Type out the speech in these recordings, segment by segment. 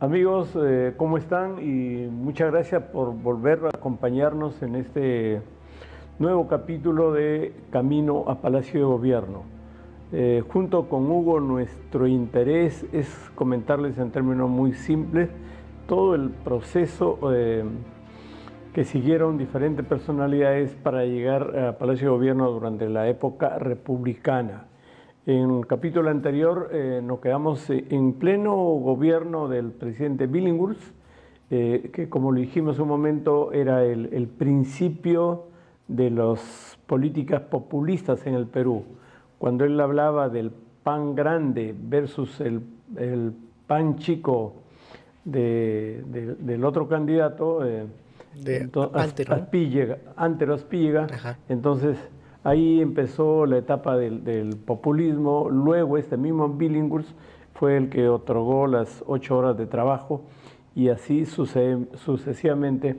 Amigos, ¿cómo están? Y muchas gracias por volver a acompañarnos en este nuevo capítulo de Camino a Palacio de Gobierno. Junto con Hugo, nuestro interés es comentarles en términos muy simples todo el proceso que siguieron diferentes personalidades para llegar a Palacio de Gobierno durante la época republicana. En el capítulo anterior nos quedamos en pleno gobierno del presidente Billinghurst, que como lo dijimos un momento era el principio de las políticas populistas en el Perú. Cuando él hablaba del pan grande versus el pan chico del otro candidato, De Anteron. Antero Aspíllega, Ajá. entonces ahí empezó la etapa del populismo. Luego este mismo Billinghurst fue el que otorgó las 8 horas de trabajo y así sucesivamente.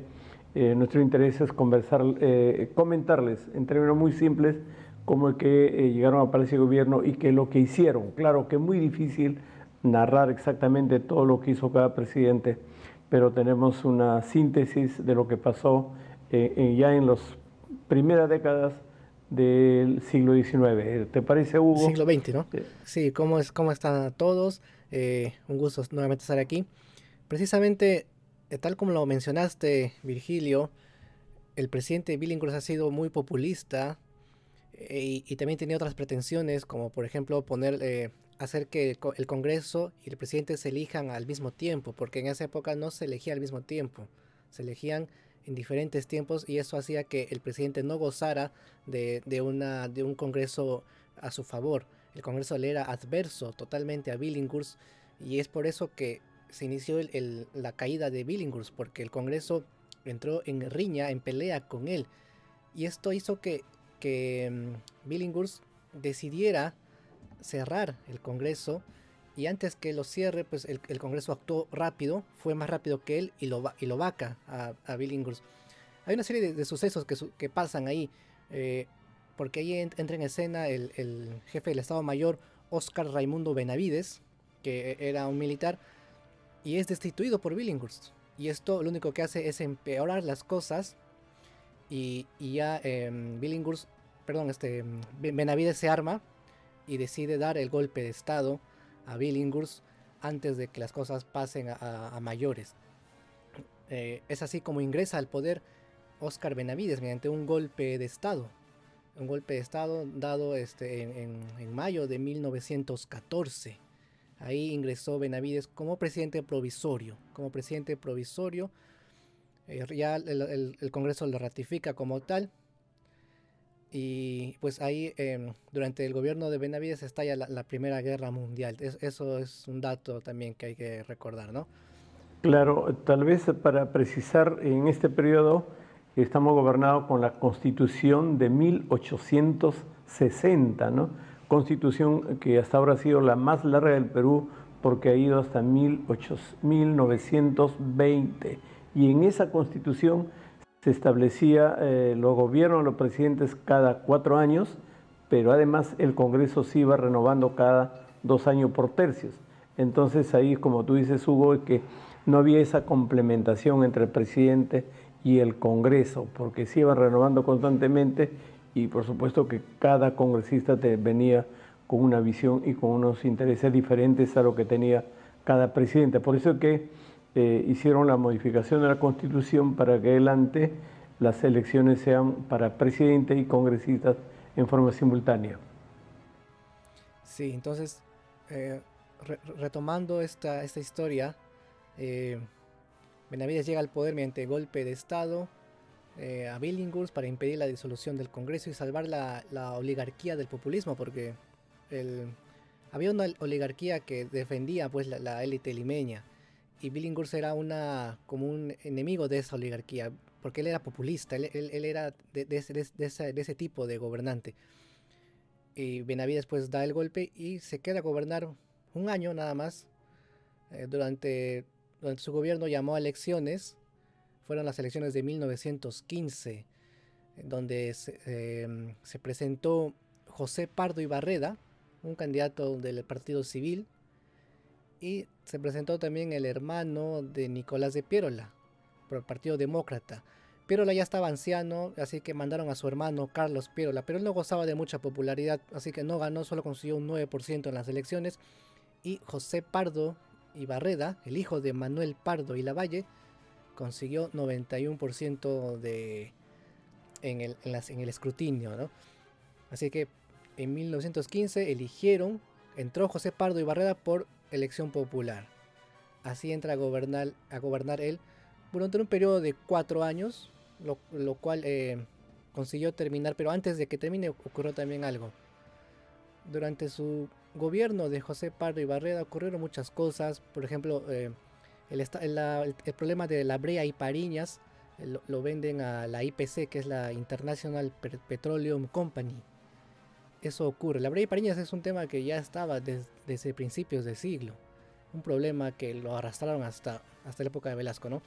Nuestro interés es comentarles en términos muy simples cómo es que llegaron a Palacio de Gobierno y qué lo que hicieron. Claro que es muy difícil narrar exactamente todo lo que hizo cada presidente, pero tenemos una síntesis de lo que pasó ya en las primeras décadas del siglo XIX. ¿Te parece, Hugo? Siglo XX, ¿no? Eh, Sí, ¿cómo están todos? Un gusto nuevamente estar aquí. Precisamente, tal como lo mencionaste, Virgilio, el presidente Billinghurst ha sido muy populista y también tenía otras pretensiones, como por ejemplo hacer que el Congreso y el presidente se elijan al mismo tiempo, porque en esa época no se elegía al mismo tiempo, se elegían en diferentes tiempos y eso hacía que el presidente no gozara de un Congreso a su favor. El Congreso le era adverso totalmente a Billinghurst y es por eso que se inició la caída de Billinghurst, porque el Congreso entró en riña, en pelea con él. Y esto hizo que Billinghurst decidiera cerrar el Congreso y antes que lo cierre, pues el Congreso actuó rápido, fue más rápido que él y lo vaca a Billinghurst. Hay una serie de sucesos que pasan ahí, eh, porque ahí entra en escena el jefe del Estado Mayor, Óscar Raimundo Benavides, que era un militar, y es destituido por Billinghurst. Y esto lo único que hace es empeorar las cosas y ya Billinghurst, perdón, Benavides se arma y decide dar el golpe de estado a Billinghurst antes de que las cosas pasen a mayores. Es así como ingresa al poder Óscar Benavides mediante un golpe de estado dado en mayo de 1914. Ahí ingresó Benavides como presidente provisorio. Ya el Congreso lo ratifica como tal. Y pues ahí, durante el gobierno de Benavides, estalla la Primera Guerra Mundial. Eso es un dato también que hay que recordar, ¿no? Claro, tal vez para precisar, en este periodo estamos gobernados con la Constitución de 1860, ¿no? Constitución que hasta ahora ha sido la más larga del Perú porque ha ido hasta 1920. Y en esa Constitución se establecía los gobiernos, los presidentes cada 4 años, pero además el Congreso se iba renovando cada 2 años por tercios. Entonces ahí, como tú dices, Hugo, es que no había esa complementación entre el presidente y el Congreso, porque se iban renovando constantemente y por supuesto que cada congresista venía con una visión y con unos intereses diferentes a lo que tenía cada presidente. Por eso es que hicieron la modificación de la Constitución para que adelante las elecciones sean para presidente y congresistas en forma simultánea. Sí, entonces, retomando esta historia, eh, Benavides llega al poder mediante golpe de Estado a Billinghurst para impedir la disolución del Congreso y salvar la oligarquía del populismo, porque el, había una oligarquía que defendía pues la élite limeña y Billinghurst era como un enemigo de esa oligarquía, porque él era populista, él era de ese tipo de gobernante. Y Benavides pues da el golpe y se queda a gobernar un año nada más. Durante su gobierno llamó a elecciones, fueron las elecciones de 1915, donde se presentó José Pardo Ibarreda, un candidato del Partido Civil, Y se presentó también el hermano de Nicolás de Piérola, por el Partido Demócrata. Piérola ya estaba anciano, así que mandaron a su hermano Carlos Piérola, pero él no gozaba de mucha popularidad, así que no ganó, solo consiguió un 9% en las elecciones. Y José Pardo Ibarreda, el hijo de Manuel Pardo y Lavalle, consiguió 91% en el escrutinio, ¿no? Así que en 1915 entró José Pardo Ibarreda por elección popular. Así entra a gobernar él durante un periodo de 4 años, lo cual consiguió terminar, pero antes de que termine ocurrió también algo. Durante su gobierno de José Pardo Ibarreda ocurrieron muchas cosas, por ejemplo, el problema de la brea y Pariñas lo venden a la IPC, que es la International Petroleum Company. Eso ocurre. La brea y Pariñas es un tema que ya estaba desde principios de siglo, un problema que lo arrastraron hasta la época de Velasco, ¿no?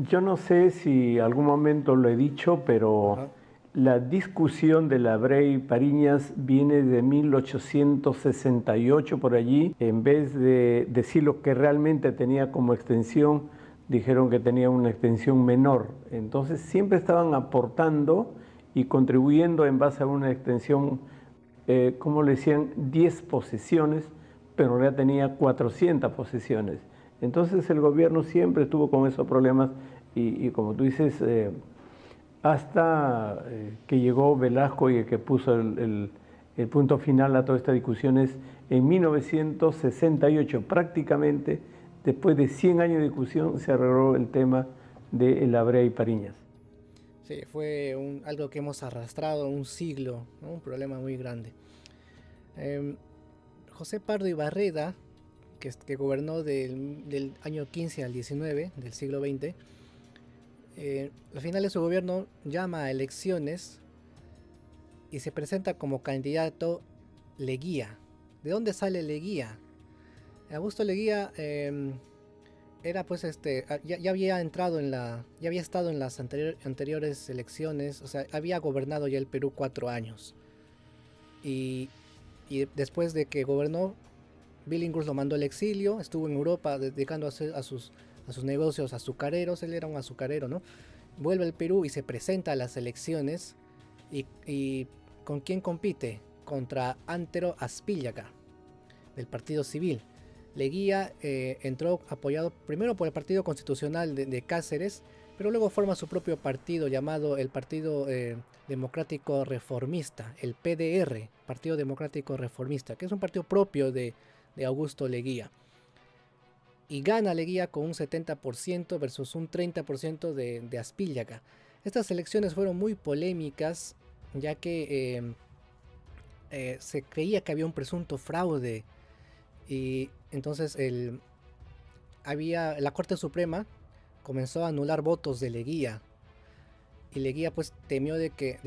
Yo no sé si algún momento lo he dicho, pero Ajá. la discusión de la Brey Pariñas viene de 1868 por allí. En vez de decir lo que realmente tenía como extensión, dijeron que tenía una extensión menor. Entonces siempre estaban aportando y contribuyendo en base a una extensión, como le decían, 10 posesiones, pero ya tenía 400 posesiones. Entonces el gobierno siempre estuvo con esos problemas y como tú dices, hasta que llegó Velasco y que puso el punto final a todas estas discusiones en 1968. Prácticamente después de 100 años de discusión se arregló el tema de la brea y Pariñas. Sí, fue algo que hemos arrastrado un siglo, ¿no? Un problema muy grande. Em, José Pardo Ibarreda, que gobernó del año 15 al 19 del siglo XX, al final de su gobierno llama a elecciones y se presenta como candidato Leguía. ¿De dónde sale Leguía? Augusto Leguía era pues ya había entrado ya había estado en las anteriores elecciones, o sea, había gobernado ya el Perú 4 años. Y después de que gobernó, Billinghurst lo mandó al exilio, estuvo en Europa dedicándose a sus negocios azucareros, él era un azucarero, ¿no? Vuelve al Perú y se presenta a las elecciones y ¿con quién compite? Contra Antero Aspíllaga, del Partido Civil. Leguía entró apoyado primero por el Partido Constitucional de Cáceres, pero luego forma su propio partido llamado el Partido Democrático Reformista, el PDR, Partido Democrático Reformista, que es un partido propio de Augusto Leguía. Y gana Leguía con un 70% versus un 30% de Aspíllaga. Estas elecciones fueron muy polémicas, ya que se creía que había un presunto fraude. Y entonces la Corte Suprema comenzó a anular votos de Leguía. Y Leguía pues temió de que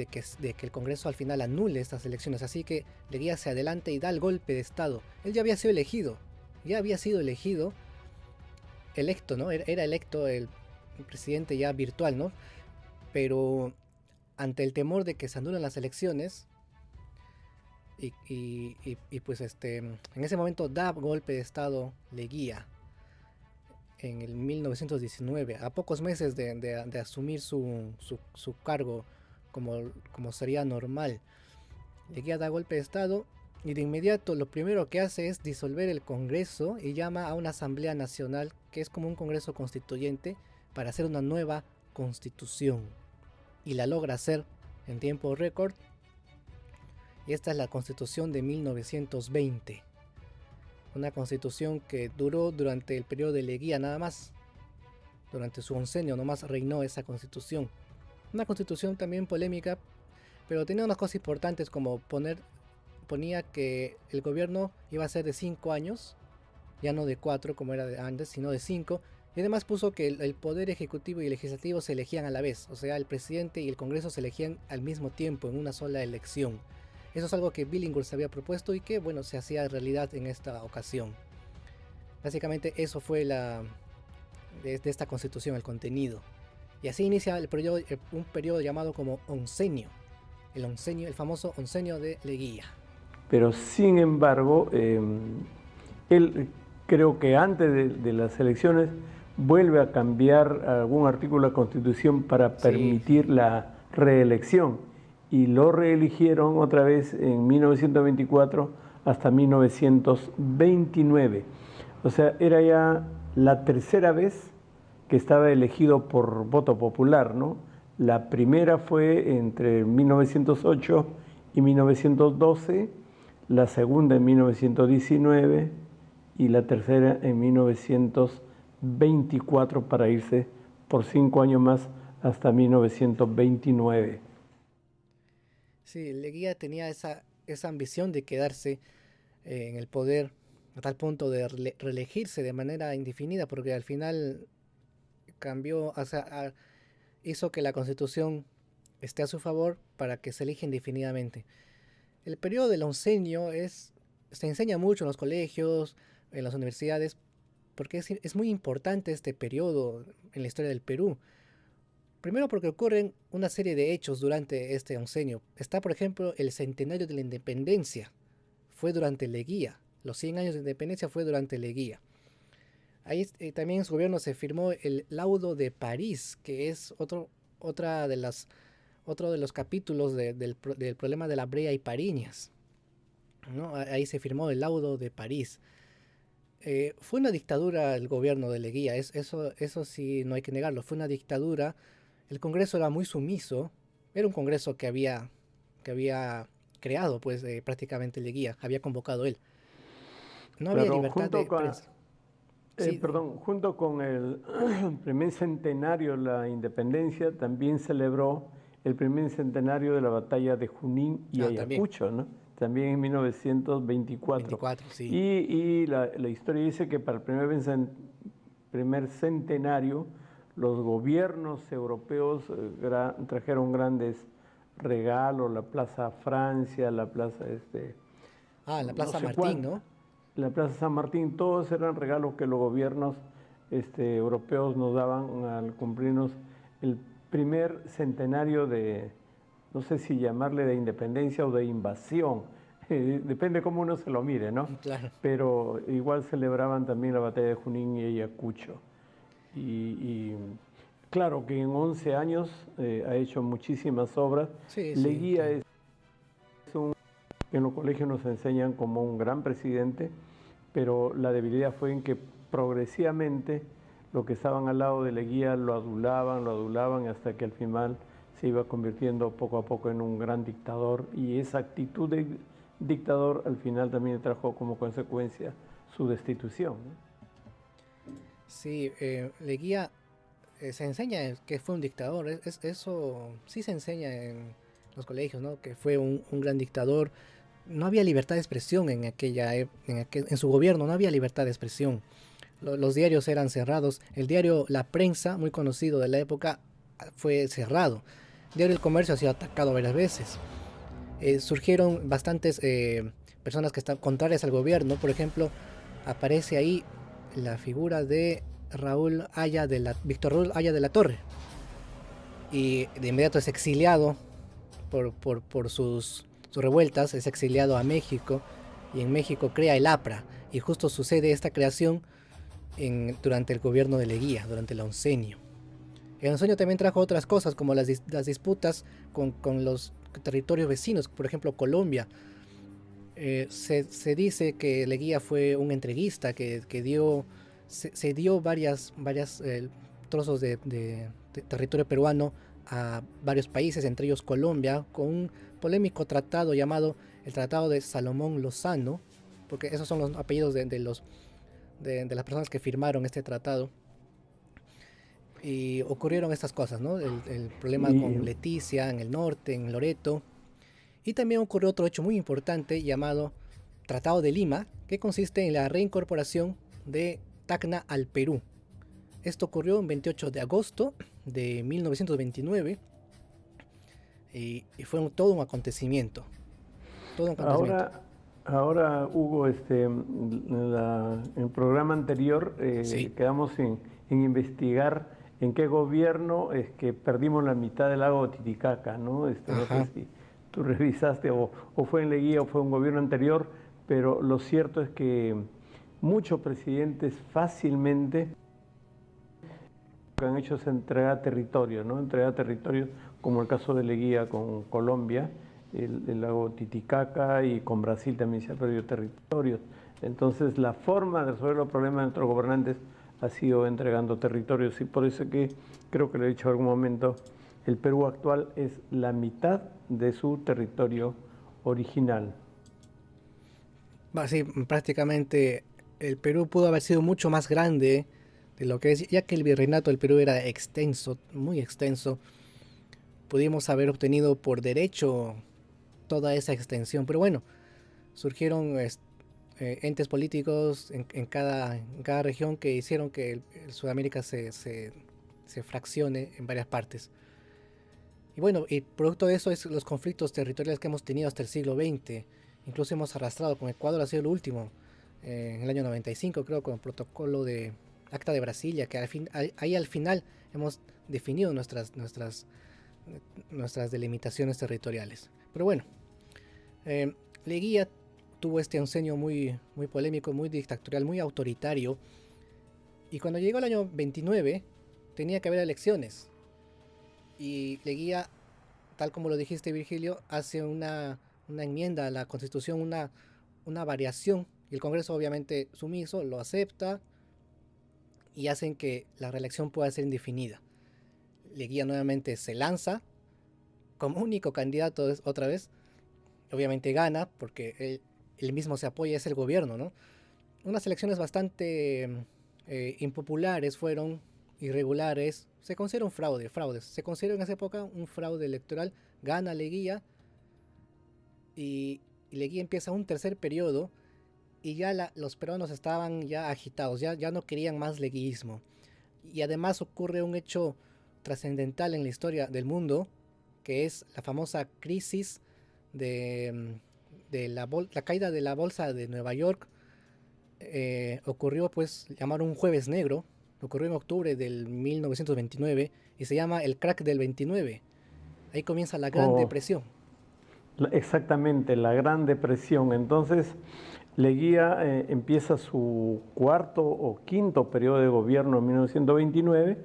el Congreso al final anule estas elecciones. Así que Leguía se adelanta y da el golpe de Estado. Él ya había sido electo, ¿no? Era electo el presidente ya virtual, ¿no? Pero ante el temor de que se anulen las elecciones, y pues en ese momento da golpe de Estado Leguía en el 1919, a pocos meses de asumir su cargo como sería normal. Leguía da golpe de Estado y de inmediato lo primero que hace es disolver el Congreso y llama a una Asamblea Nacional, que es como un Congreso Constituyente, para hacer una nueva constitución. Y la logra hacer en tiempo récord. Y esta es la Constitución de 1920. Una constitución que duró durante el periodo de Leguía nada más. Durante su oncenio nomás reinó esa constitución. Una constitución también polémica, pero tenía unas cosas importantes como ponía que el gobierno iba a ser de 5 años, ya no de 4 como era antes, sino de 5. Y además puso que el poder ejecutivo y legislativo se elegían a la vez, o sea, el presidente y el Congreso se elegían al mismo tiempo en una sola elección. Eso es algo que Billinghurst había propuesto y que, bueno, se hacía realidad en esta ocasión. Básicamente eso fue de esta constitución, el contenido. Y así inicia un periodo llamado como oncenio. El famoso oncenio de Leguía. Pero sin embargo, él creo que antes de las elecciones vuelve a cambiar algún artículo de la Constitución para permitir la reelección. Y lo reeligieron otra vez en 1924 hasta 1929. O sea, era ya la tercera vez que estaba elegido por voto popular, ¿no? La primera fue entre 1908 y 1912, la segunda en 1919 y la tercera en 1924 para irse por 5 años más hasta 1929. Sí, Leguía tenía esa ambición de quedarse en el poder a tal punto de reelegirse de manera indefinida, porque al final cambió, o sea, hizo que la Constitución esté a su favor para que se elija indefinidamente. El periodo del oncenio se enseña mucho en los colegios, en las universidades, porque es muy importante este periodo en la historia del Perú. Primero porque ocurren una serie de hechos durante este oncenio. Está, por ejemplo, el centenario de la independencia. Fue durante Leguía. Los 100 años de independencia fue durante Leguía. Ahí también en su gobierno se firmó el Laudo de París, que es otra de las, otro de los capítulos del problema de la brea y Pariñas, ¿no? Ahí se firmó el Laudo de París. Fue una dictadura el gobierno de Leguía, eso sí no hay que negarlo, fue una dictadura. El Congreso era muy sumiso, era un Congreso que había creado pues prácticamente Leguía, había convocado él. No había Pero libertad de prensa. Sí, junto con el primer centenario de la independencia, también celebró el primer centenario de la batalla de Junín y también. Ayacucho, ¿no? También en 1924. 24, sí. Y la historia dice que para el primer centenario, los gobiernos europeos trajeron grandes regalos, la Plaza Francia, la Plaza La Plaza no sé Martín, cuánto, ¿no? la Plaza San Martín, todos eran regalos que los gobiernos europeos nos daban al cumplirnos el primer centenario de, no sé si llamarle de independencia o de invasión, depende cómo uno se lo mire, ¿no? Claro. Pero igual celebraban también la batalla de Junín y Ayacucho. Y claro que en 11 años ha hecho muchísimas obras. Sí, sí, Leguía claro. es un, en los colegios nos enseñan como un gran presidente, pero la debilidad fue en que progresivamente los que estaban al lado de Leguía lo adulaban hasta que al final se iba convirtiendo poco a poco en un gran dictador, y esa actitud de dictador al final también trajo como consecuencia su destitución, ¿no? Sí, Leguía se enseña que fue un dictador, eso sí se enseña en los colegios, ¿no? Que fue un gran dictador. No había libertad de expresión en su gobierno, no había libertad de expresión. Los diarios eran cerrados. El diario La Prensa, muy conocido de la época, fue cerrado. El diario El Comercio ha sido atacado varias veces. Surgieron bastantes personas que están contrarias al gobierno. Por ejemplo, aparece ahí la figura de Víctor Raúl Haya de la Torre. Y de inmediato es exiliado por sus revueltas, es exiliado a México, y en México crea el APRA. Y justo sucede esta creación durante el gobierno de Leguía, durante el oncenio. El oncenio también trajo otras cosas, como las disputas con los territorios vecinos, por ejemplo Colombia. Se dice que Leguía fue un entreguista, que se dio varias trozos de territorio peruano a varios países, entre ellos Colombia, con un polémico tratado llamado el Tratado de Salomón Lozano, porque esos son los apellidos de las personas que firmaron este tratado. Y ocurrieron estas cosas, ¿no? El problema con Leticia en el norte, en Loreto. Y también ocurrió otro hecho muy importante llamado Tratado de Lima, que consiste en la reincorporación de Tacna al Perú. Esto ocurrió el 28 de agosto de 1929 y fue todo un acontecimiento. Ahora Hugo, en el programa anterior Sí. quedamos en investigar en qué gobierno es que perdimos la mitad del lago Titicaca, ¿no? No sé si tú revisaste o fue en Leguía o fue un gobierno anterior, pero lo cierto es que muchos presidentes fácilmente lo que han hecho es entregar territorios, ¿no? Entregar territorios, como el caso de Leguía con Colombia, el lago Titicaca, y con Brasil también se ha perdido territorios. Entonces la forma de resolver los problemas de nuestros gobernantes ha sido entregando territorios, y por eso que creo que lo he dicho en algún momento, el Perú actual es la mitad de su territorio original. Sí, prácticamente el Perú pudo haber sido mucho más grande de lo que es, ya que el virreinato del Perú era extenso, muy extenso. Pudimos haber obtenido por derecho toda esa extensión, pero bueno, surgieron entes políticos en cada región que hicieron que el Sudamérica se fraccione en varias partes. Y bueno, y producto de eso es los conflictos territoriales que hemos tenido hasta el siglo XX. Incluso hemos arrastrado con Ecuador, ha sido el último, en el año 95 creo, con el protocolo de Acta de Brasilia, que ahí al final hemos definido nuestras delimitaciones territoriales. Pero bueno, Leguía tuvo este enseño muy polémico, muy dictatorial, muy autoritario. Y cuando llegó el año 29, tenía que haber elecciones. Y Leguía, tal como lo dijiste, Virgilio, hace una enmienda a la Constitución, una variación. Y el Congreso, obviamente sumiso, lo acepta y hacen que la reelección pueda ser indefinida. Leguía nuevamente se lanza como único candidato otra vez. Obviamente gana porque él mismo se apoya, es el gobierno, ¿no? Unas elecciones bastante impopulares fueron, irregulares. Se considera un fraudes. Se considera en esa época un fraude electoral. Gana Leguía y Leguía empieza un tercer periodo y ya los peruanos estaban ya agitados, ya no querían más leguismo. Y además ocurre un hecho trascendental en la historia del mundo, que es la famosa crisis de la caída de la bolsa de Nueva York. Ocurrió, pues, llamaron un jueves negro, ocurrió en octubre del 1929 y se llama el crack del 29. Ahí comienza la Gran Depresión. Exactamente, la Gran Depresión. Entonces, Leguía empieza su cuarto o quinto periodo de gobierno en 1929,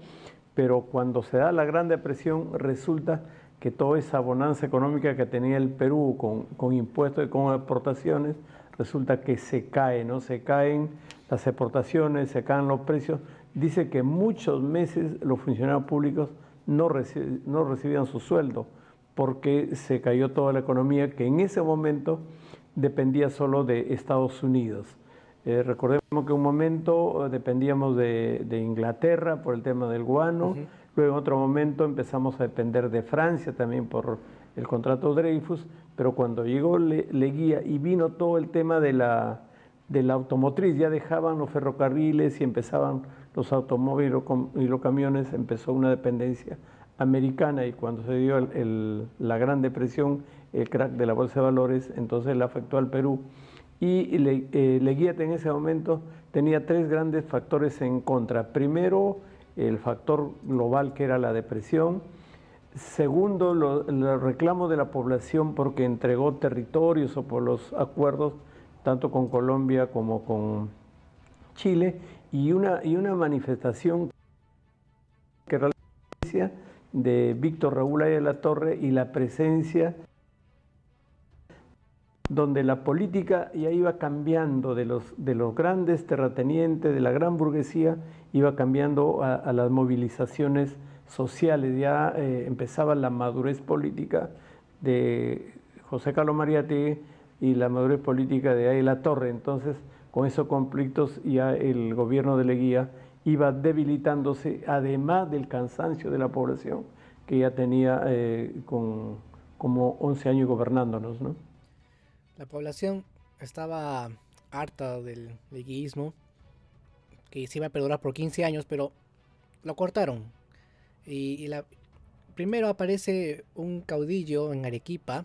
pero cuando se da la Gran Depresión resulta que toda esa bonanza económica que tenía el Perú con impuestos y con exportaciones, resulta que se cae, ¿no? Se caen las exportaciones, se caen los precios. Dice que muchos meses los funcionarios públicos no recibían su sueldo porque se cayó toda la economía que en ese momento dependía solo de Estados Unidos. Recordemos que un momento dependíamos de Inglaterra por el tema del guano, luego en otro momento empezamos a depender de Francia también por el contrato Dreyfus, pero cuando llegó Leguía y vino todo el tema de la automotriz, ya dejaban los ferrocarriles y empezaban los automóviles y los camiones, empezó una dependencia americana, y cuando se dio la Gran Depresión, el crack de la bolsa de valores, entonces le afectó al Perú. Y Leguía en ese momento tenía tres grandes factores en contra. Primero, el factor global, que era la depresión. Segundo, los reclamos de la población porque entregó territorios o por los acuerdos tanto con Colombia como con Chile, y una manifestación que realiza de Víctor Raúl Aya de la Torre y la presencia donde la política ya iba cambiando de los grandes terratenientes, de la gran burguesía, iba cambiando a las movilizaciones sociales. Ya empezaba la madurez política de José Carlos Mariátegui y la madurez política de Aya de la Torre. Entonces, con esos conflictos ya el gobierno de Leguía iba debilitándose, además del cansancio de la población que ya tenía como 11 años gobernándonos, ¿no? La población estaba harta del leguismo, que se iba a perdurar por 15 años, pero lo cortaron. Primero aparece un caudillo en Arequipa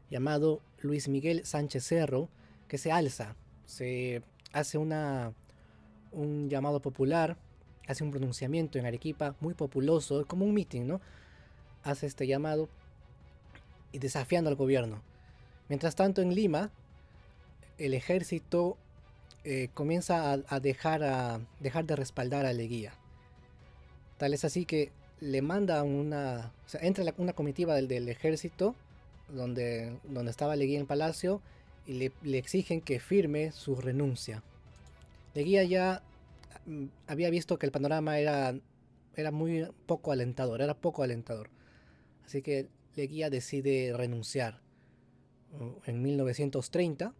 llamado Luis Miguel Sánchez Cerro, que se alza, se hace un llamado popular, hace un pronunciamiento en Arequipa muy populoso, como un mitin, ¿no? Hace este llamado y desafiando al gobierno. Mientras tanto, en Lima, el ejército comienza a dejar de respaldar a Leguía. Tal es así que le manda o sea, entra una comitiva del ejército donde estaba Leguía en el palacio y le exigen que firme su renuncia. Leguía ya había visto que el panorama era muy poco alentador. Así que Leguía decide renunciar. En 1930,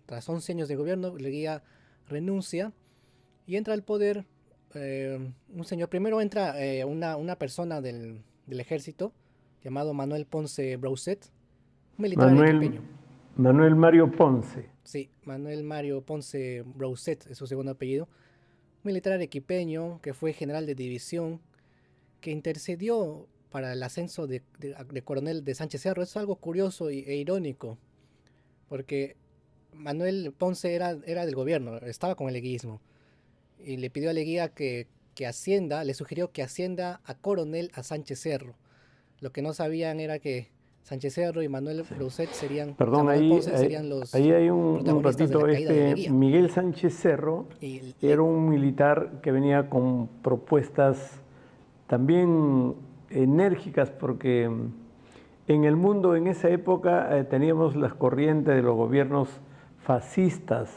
tras 11 años de gobierno, Leguía renuncia y entra al poder un señor. Primero entra una persona del ejército llamado Manuel Ponce Brousset, un militar Manuel, arequipeño. Manuel Mario Ponce. Sí, Manuel Mario Ponce Brousset es su segundo apellido. Un militar arequipeño que fue general de división, que intercedió para el ascenso de coronel de Sánchez Cerro. Es algo curioso e irónico, porque Manuel Ponce era del gobierno, estaba con el leguismo, y le pidió a Leguía que ascienda, le sugirió que ascienda a coronel a Sánchez Cerro. Lo que no sabían era que Sánchez Cerro y Manuel Sí. Brousset o sea, Perdón, Manuel ahí, Ponce serían los ahí hay un protagonistas de la ratito, caída de Leguía. Miguel Sánchez Cerro Y era un militar que venía con propuestas también enérgicas porque en el mundo en esa época teníamos las corrientes de los gobiernos fascistas.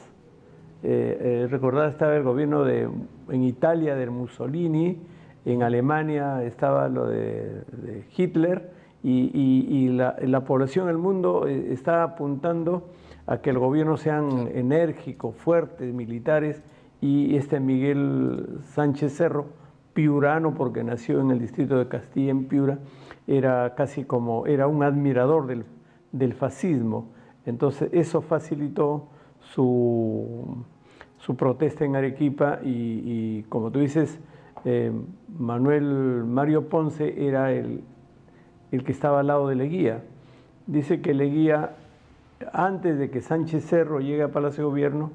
Recordad, estaba el gobierno en Italia de Mussolini, en Alemania estaba lo de Hitler y la población del mundo está apuntando a que el gobierno sean enérgicos, fuertes, militares, y este Miguel Sánchez Cerro, piurano porque nació en el distrito de Castilla en Piura, era casi como, era un admirador del fascismo. Entonces eso facilitó su protesta en Arequipa y como tú dices, Manuel Mario Ponce era el que estaba al lado de Leguía. Dice que Leguía, antes de que Sánchez Cerro llegue a Palacio de Gobierno,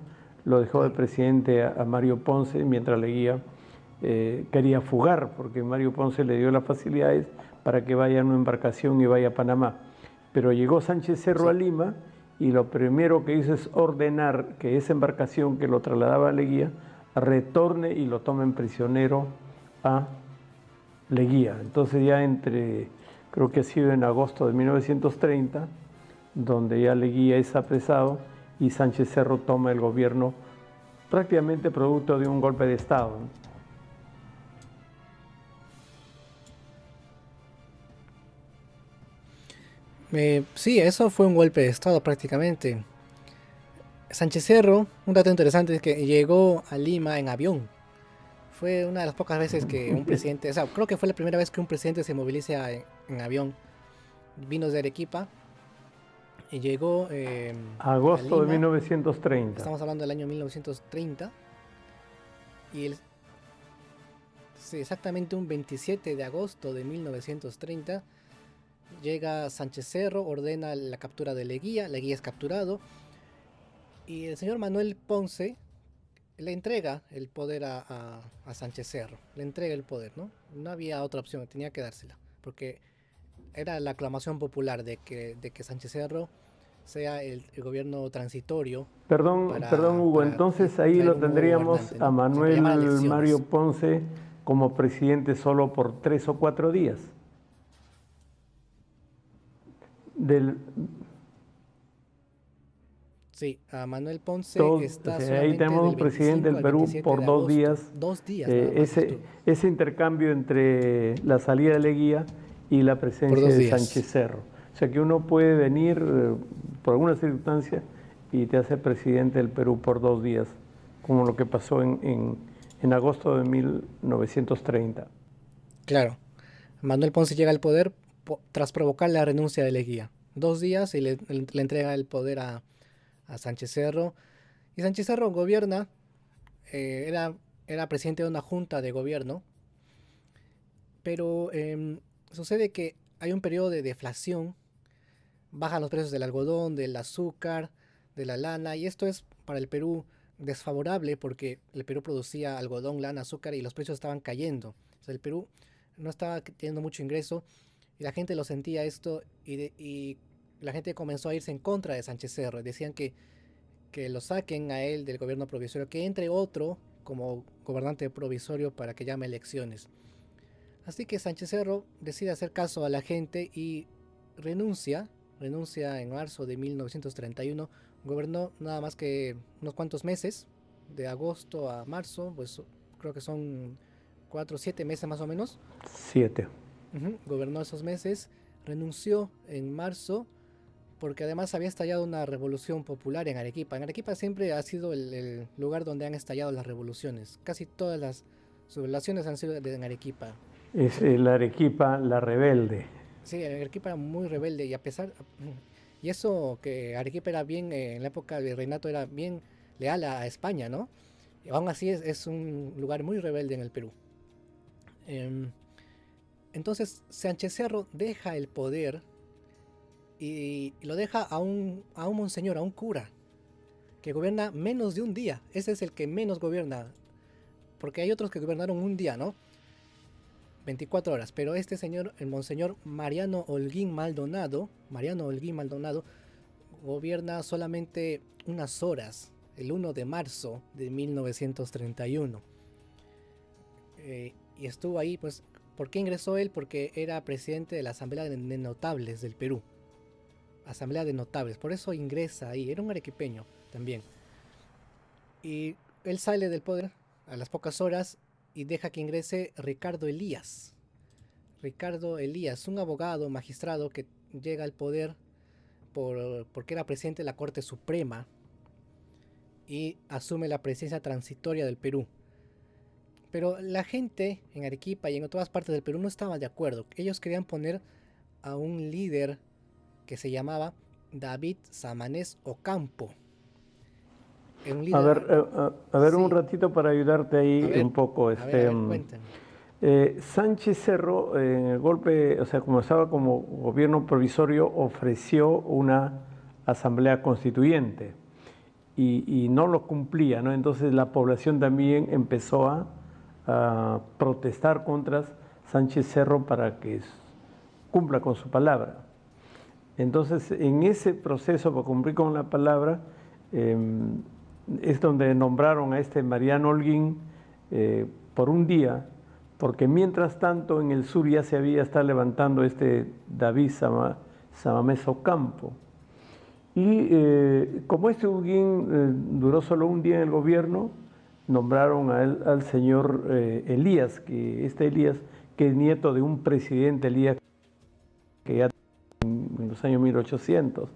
lo dejó de presidente a Mario Ponce, mientras Leguía quería fugar, porque Mario Ponce le dio las facilidades para que vaya en una embarcación y vaya a Panamá. Pero llegó Sánchez Cerro a Lima y lo primero que hizo es ordenar que esa embarcación que lo trasladaba a Leguía retorne y lo tomen prisionero a Leguía. Entonces ya creo que ha sido en agosto de 1930, donde ya Leguía es apresado y Sánchez Cerro toma el gobierno prácticamente producto de un golpe de Estado. Sí, eso fue un golpe de estado prácticamente. Sánchez Cerro, un dato interesante es que llegó a Lima en avión. Fue una de las pocas veces que un presidente, o sea, creo que fue la primera vez que un presidente se moviliza en avión. Vino de Arequipa y llegó a Agosto de Lima. 1930. Estamos hablando del año 1930. Y sí, exactamente un 27 de agosto de 1930 llega Sánchez Cerro, ordena la captura de Leguía es capturado y el señor Manuel Ponce le entrega el poder a Sánchez Cerro, le entrega el poder, ¿no? No había otra opción, tenía que dársela, porque era la aclamación popular de que Sánchez Cerro sea el gobierno transitorio Perdón Hugo, para entonces ahí traer lo un nuevo tendríamos gobernante, a ¿no? O sea, para llamar a Manuel Mario elecciones. Ponce como presidente solo por 3 o 4 días. Del, Sí, a Manuel Ponce o está sea, ahí solamente tenemos un del presidente 25 del al Perú 27 por de 2 días. agosto. 2 días nada más estuvo. Ese intercambio entre la salida de Leguía y la Por presencia dos de Sánchez días. Cerro. O sea que uno puede venir por alguna circunstancia y te hace presidente del Perú por 2 días, como lo que pasó en agosto de 1930. Claro, Manuel Ponce llega al poder tras provocar la renuncia de Leguía. 2 días y le entrega el poder a Sánchez Cerro. Y Sánchez Cerro gobierna, era presidente de una junta de gobierno, pero sucede que hay un periodo de deflación, bajan los precios del algodón, del azúcar, de la lana, y esto es para el Perú desfavorable porque el Perú producía algodón, lana, azúcar y los precios estaban cayendo. O sea, el Perú no estaba teniendo mucho ingreso y la gente lo sentía esto y la gente comenzó a irse en contra de Sánchez Cerro. Decían que que lo saquen a él del gobierno provisorio, que entre otro como gobernante provisorio para que llame elecciones. Así que Sánchez Cerro decide hacer caso a la gente y renuncia en marzo de 1931. Gobernó nada más que unos cuantos meses, de agosto a marzo, pues creo que son 4 o 7 meses más o menos. 7. Gobernó esos meses, renunció en marzo porque además había estallado una revolución popular en Arequipa. En Arequipa siempre ha sido el lugar donde han estallado las revoluciones. Casi todas las sublevaciones han sido en Arequipa. Es la Arequipa, la rebelde. Sí, Arequipa era muy rebelde y a pesar... Y eso que Arequipa era bien, en la época del reinato era bien leal a España, ¿no? Y aún así es un lugar muy rebelde en el Perú. Entonces Sánchez Cerro deja el poder y lo deja a un monseñor, a un cura, que gobierna menos de un día. Ese es el que menos gobierna, porque hay otros que gobernaron un día, ¿no? 24 horas, pero este señor, el monseñor Mariano Holguín Maldonado, gobierna solamente unas horas, el 1 de marzo de 1931. Y estuvo ahí, pues, ¿por qué ingresó él? Porque era presidente de la Asamblea de Notables del Perú. Asamblea de Notables, por eso ingresa ahí, era un arequipeño también. Y él sale del poder a las pocas horas y deja que ingrese Ricardo Elías. Ricardo Elías, un abogado, magistrado que llega al poder porque era presidente de la Corte Suprema y asume la presidencia transitoria del Perú. Pero la gente en Arequipa y en todas partes del Perú no estaba de acuerdo. Ellos querían poner a un líder que se llamaba David Samanez Ocampo. Un líder, a ver, sí, un ratito para ayudarte ahí un poco. Cuéntame. Sánchez Cerro, en el golpe, o sea, como estaba como gobierno provisorio, ofreció una asamblea constituyente y no lo cumplía, ¿no? Entonces la población también empezó a protestar contra Sánchez Cerro para que cumpla con su palabra. Entonces, en ese proceso para cumplir con la palabra, es donde nombraron a este Mariano Holguín por un día, porque mientras tanto en el sur ya se había estado levantando este David Samanez Ocampo. Y como este Holguín duró solo un día en el gobierno, nombraron al señor Elías, que es nieto de un presidente Elías que ya en los años 1800.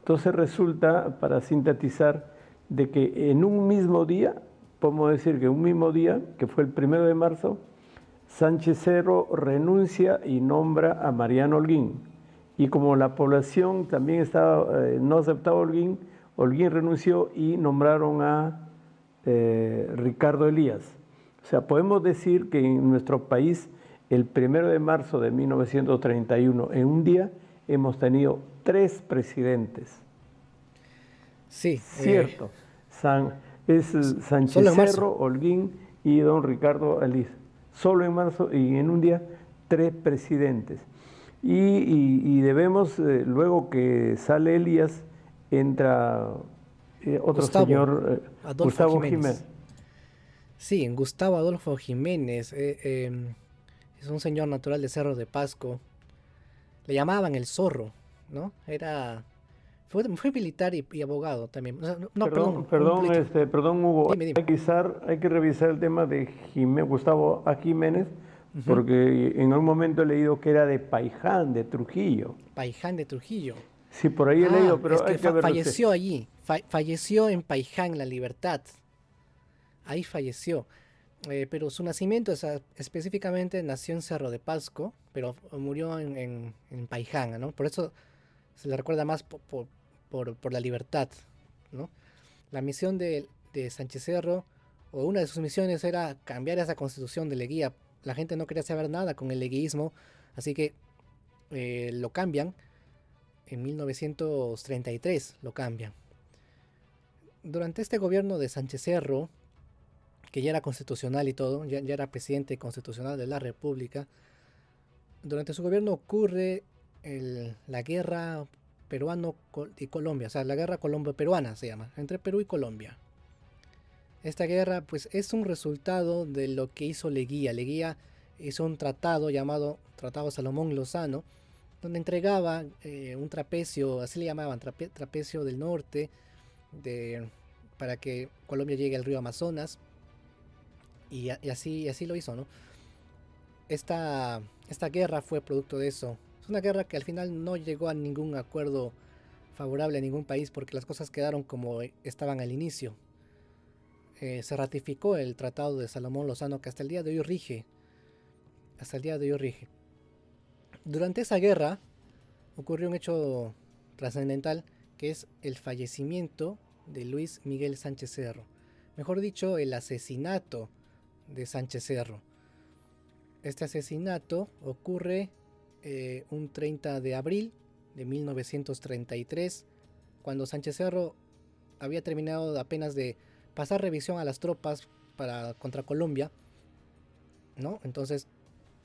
Entonces resulta, para sintetizar, de que en un mismo día, podemos decir que un mismo día, que fue el 1 de marzo, Sánchez Cerro renuncia y nombra a Mariano Holguín. Y como la población también no aceptaba a Holguín, Holguín renunció y nombraron a Ricardo Elías. O sea, podemos decir que en nuestro país, el 1 de marzo de 1931, en un día, hemos tenido 3 presidentes. Sí. Cierto. Sánchez Cerro, Holguín y don Ricardo Elías. Solo en marzo y en un día 3 presidentes. Y debemos, luego que sale Elías, entra otro señor, Gustavo Jiménez. Sí, Gustavo Adolfo Jiménez. Es un señor natural de Cerro de Pasco. Le llamaban el Zorro, ¿no? Fue militar y abogado también. Perdón, Hugo. Dime. Hay que revisar el tema de Gustavo A. Jiménez, porque en un momento he leído que era de Paiján, de Trujillo. Paiján de Trujillo. Sí, por ahí he leído, pero es que falleció allí. Falleció en Paiján, La Libertad. Ahí falleció. Pero su nacimiento específicamente nació en Cerro de Pasco, pero murió en Paiján, ¿no? Por eso se le recuerda más por La Libertad, ¿no? La misión de Sánchez Cerro, o una de sus misiones, era cambiar esa constitución de Leguía. La gente no quería saber nada con el leguismo, así que lo cambian. En 1933 lo cambian. Durante este gobierno de Sánchez Cerro, que ya era constitucional y todo, ya era presidente constitucional de la República, durante su gobierno ocurre la guerra peruano y Colombia, o sea, la guerra colombo-peruana se llama, entre Perú y Colombia. Esta guerra pues es un resultado de lo que hizo Leguía. Leguía hizo un tratado llamado Tratado Salomón-Lozano, donde entregaba un trapecio, así le llamaban, trapecio del norte, de, para que Colombia llegue al río Amazonas, y así lo hizo, ¿no? Esta guerra fue producto de eso. Es una guerra que al final no llegó a ningún acuerdo favorable a ningún país porque las cosas quedaron como estaban al inicio. Se ratificó el Tratado de Salomón Lozano que hasta el día de hoy rige. Hasta el día de hoy rige. Durante esa guerra ocurrió un hecho trascendental que es el fallecimiento de Luis Miguel Sánchez Cerro. Mejor dicho, el asesinato de Sánchez Cerro. Este asesinato ocurre un 30 de abril de 1933, cuando Sánchez Cerro había terminado apenas de pasar revisión a las tropas contra Colombia, ¿no? Entonces,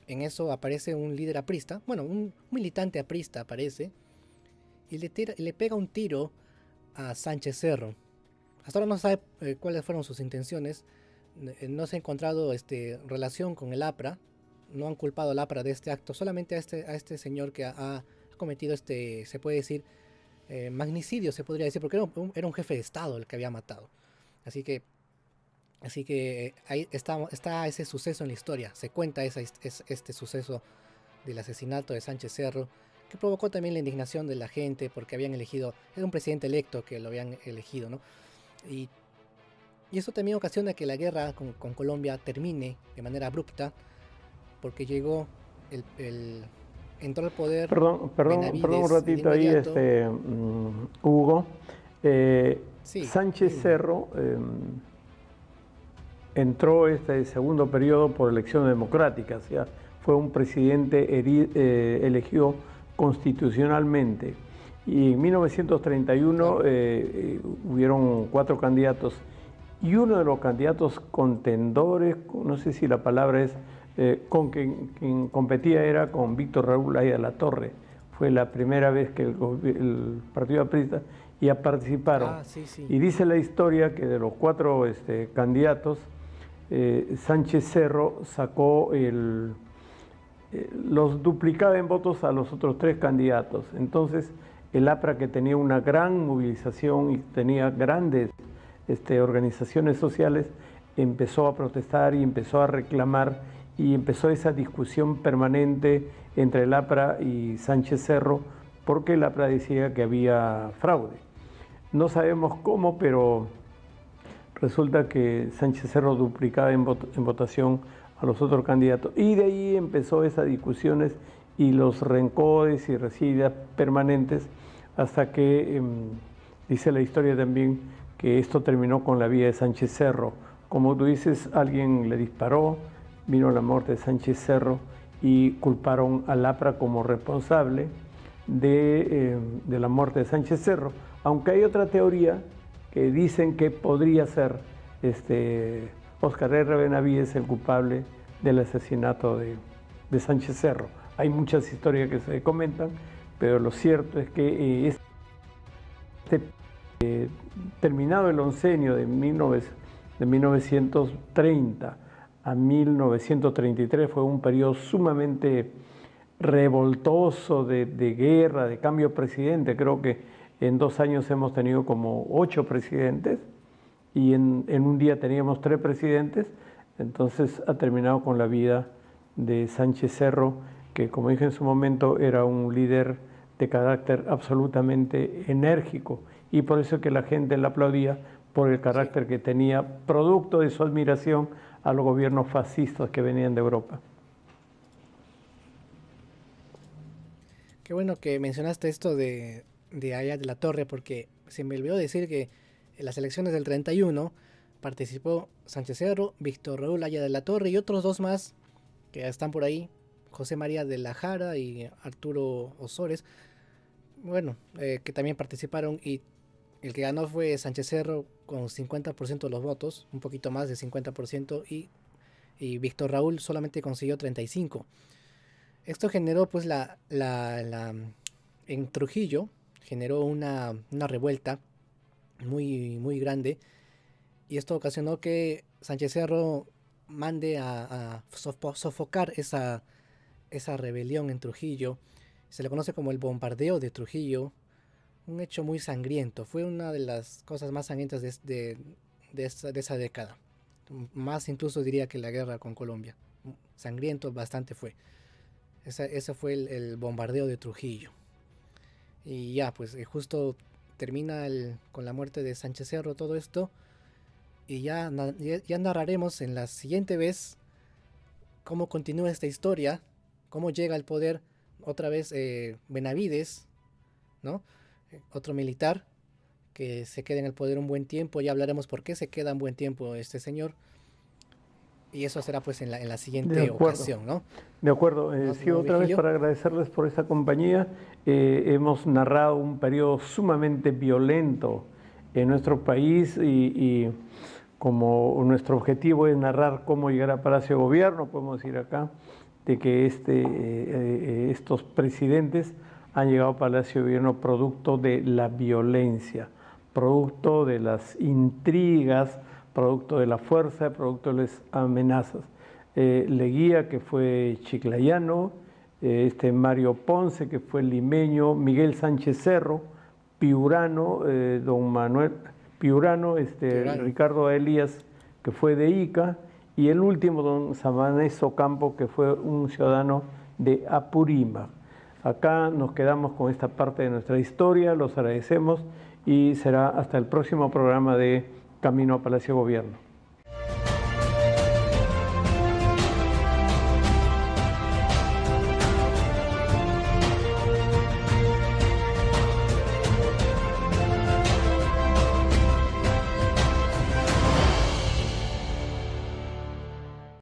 en eso aparece un líder aprista, bueno, un militante aprista aparece, y le pega un tiro a Sánchez Cerro. Hasta ahora no se sabe cuáles fueron sus intenciones, no se ha encontrado relación con el APRA, no han culpado al APRA de este acto, solamente a este señor que ha cometido se puede decir, magnicidio, se podría decir, porque era un jefe de Estado el que había matado. Así que ahí está ese suceso en la historia, se cuenta este suceso del asesinato de Sánchez Cerro, que provocó también la indignación de la gente porque habían elegido, era un presidente electo que lo habían elegido, ¿no? Y eso también ocasiona que la guerra con Colombia termine de manera abrupta, porque entró al poder Perdón un ratito ahí, Hugo. Sí, Sánchez dime. Cerro entró este segundo periodo por elección democrática, o sea, fue un presidente elegido constitucionalmente. Y en 1931 Claro. hubieron 4 candidatos y uno de los candidatos contendores, no sé si la palabra es, con quien competía era con Víctor Raúl Haya de la Torre. Fue la primera vez que el Partido Aprista ya participaron. Sí. Y dice la historia que de los 4 candidatos, Sánchez Cerro sacó los duplicaba en votos a los otros 3 candidatos. Entonces, el APRA, que tenía una gran movilización y tenía grandes organizaciones sociales, empezó a protestar y empezó a reclamar y empezó esa discusión permanente entre el APRA y Sánchez Cerro, porque el APRA decía que había fraude. No sabemos cómo, pero resulta que Sánchez Cerro duplicaba en votación a los otros candidatos. Y de ahí empezó esas discusiones y los rencores y residias permanentes hasta que, dice la historia también, que esto terminó con la vida de Sánchez Cerro. Como tú dices, alguien le disparó, vino la muerte de Sánchez Cerro y culparon al APRA como responsable de la muerte de Sánchez Cerro. Aunque hay otra teoría que dicen que podría ser Óscar R. Benavides el culpable del asesinato de Sánchez Cerro. Hay muchas historias que se comentan, pero lo cierto es que terminado el oncenio de 1930 a 1933 fue un periodo sumamente revoltoso de guerra, de cambio de presidente. Creo que en 2 años hemos tenido como 8 presidentes y en un día teníamos 3 presidentes. Entonces ha terminado con la vida de Sánchez Cerro, que, como dije en su momento, era un líder de carácter absolutamente enérgico, y por eso que la gente le aplaudía por el carácter que tenía, producto de su admiración a los gobiernos fascistas que venían de Europa. Qué bueno que mencionaste esto de Haya de la Torre, porque se me olvidó decir que en las elecciones del 31 participó Sánchez Cerro, Víctor Raúl Haya de la Torre y otros 2 más que están por ahí, José María de la Jara y Arturo Osores, bueno, que también participaron, y el que ganó fue Sánchez Cerro con 50% de los votos, un poquito más de 50%, y Víctor Raúl solamente consiguió 35%. Esto generó pues en Trujillo generó una revuelta muy grande, y esto ocasionó que Sánchez Cerro mande a sofocar esa rebelión en Trujillo. Se le conoce como el bombardeo de Trujillo, un hecho muy sangriento. Fue una de las cosas más sangrientas de esa década. Más incluso diría que la guerra con Colombia. Sangriento bastante fue. Ese fue el bombardeo de Trujillo. Y ya, pues justo termina con la muerte de Sánchez Cerro todo esto. Y ya narraremos en la siguiente vez cómo continúa esta historia, cómo llega al poder otra vez Benavides, ¿no? Otro militar que se queda en el poder un buen tiempo. Ya hablaremos por qué se queda un buen tiempo este señor. Y eso será pues en la siguiente ocasión, ¿no? De acuerdo. Sí, otra vez para agradecerles por esta compañía. Hemos narrado un periodo sumamente violento en nuestro país y como nuestro objetivo es narrar cómo llegar a Palacio de Gobierno, podemos decir acá de que estos presidentes han llegado a Palacio de Gobierno producto de la violencia, producto de las intrigas, producto de la fuerza, producto de las amenazas. Leguía, que fue chiclayano, Mario Ponce, que fue limeño, Miguel Sánchez Cerro, piurano, don Manuel Piurano, Ricardo Elías, que fue de Ica, y el último, don Samanés Ocampo, que fue un ciudadano de Apurímac. Acá nos quedamos con esta parte de nuestra historia, los agradecemos y será hasta el próximo programa de Camino a Palacio de Gobierno.